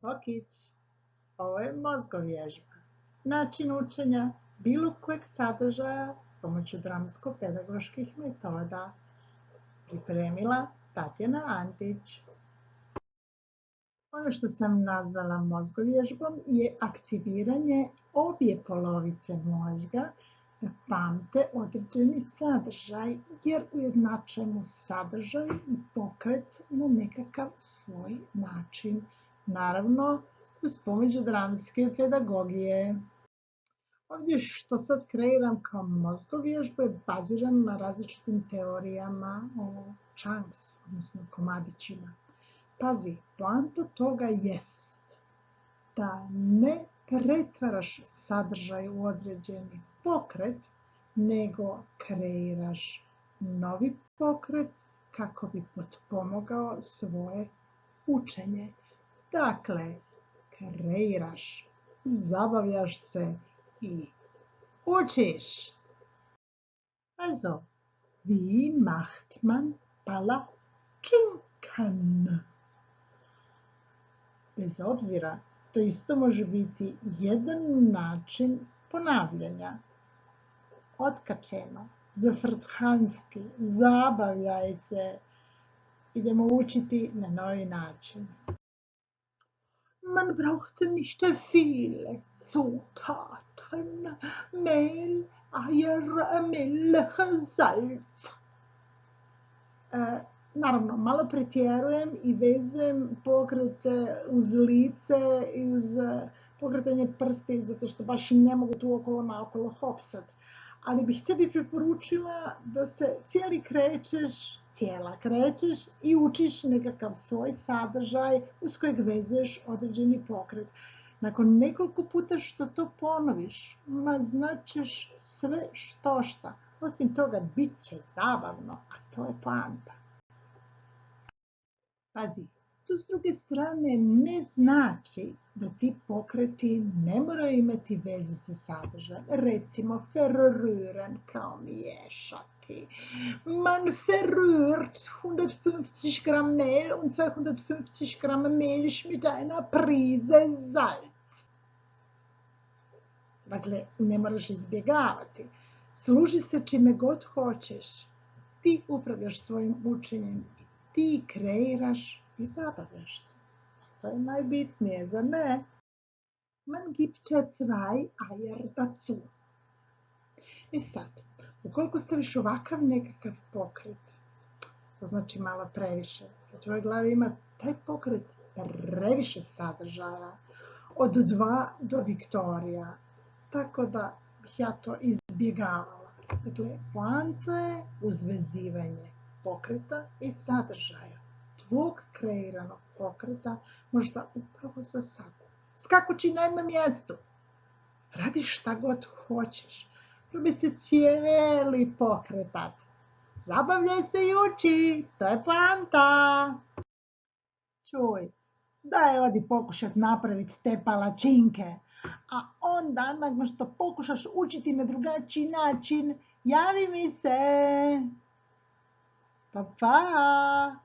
Okić, ovo je mozgovježba. Način učenja bilo kojeg sadržaja pomoću dramsko-pedagoških metoda. Pripremila Tatjana Antić. Ono što sam nazvala mozgovježbom je aktiviranje obje polovice mozga da pamte određeni sadržaj jer ujednačujemo sadržaj i pokret na nekakav svoj način. Naravno, uz pomoć dramske pedagogije. Ovdje što sad kreiram kao mozgovježbu je baziran na različitim teorijama o chunks, odnosno komadićima. Pazi, poanta toga jest da ne pretvaraš sadržaj u određeni pokret, nego kreiraš novi pokret kako bi potpomogao svoje učenje. Dakle, kreiraš, zabavljaš se i učiš. Also, wie macht man Palatschinken? Bez obzira, to isto može biti jedan način ponavljanja. Otkačeno, zafrthanski, zabavljaj se, idemo učiti na novi način. Man braucht nicht viele Zutaten, Mehl, Eier, Milch, Salz. Naravno, malo pretjerujem i vezujem pokrete uz lice i uz pokretanje prsti, zato što baš ne mogu tu okolo naokolo hopsat. Ali bih tebi preporučila da se cijela krećeš i učiš nekakav svoj sadržaj uz kojeg vezuješ određeni pokret. Nakon nekoliko puta što to ponoviš, znaćeš sve štošta. Osim toga, bit će zabavno, a to je poanta. Pazi, to s druge strane ne znači da ti pokreti ne moraju imati veze sa sadržajem. Recimo, verrühren kao miješati. Man verrührt 150 Gramm Mehl und 250 Gramm Milch mit einer Prise Salz. Dakle, ne moraš izbjegavati. Služi se čime god hoćeš. Ti upravljaš svojim učenjem. Ti kreiraš i zabavljaš se. To je najbitnije, zar ne? Man gibt zwei Eier dazu. I sad, ukoliko staviš ovakav nekakav pokret, to znači malo previše. U tvojoj glavi ima taj pokret previše sadržaja. Od 2 do Viktorija. Tako da bih ja to izbjegavala. Dakle, poanta je uzvezivanje pokreta i sadržaja. Tvog kreiranog pokreta možda upravo za sad. Skakući na jednom mjestu. Radi šta god hoćeš. Probi se cijeli pokretat. Zabavljaj se i uči. To je poanta. Čuj, daj odi pokušat napraviti te palačinke. A onda, nakon što pokušaš učiti na drugačiji način, javi mi se. Pa, pa!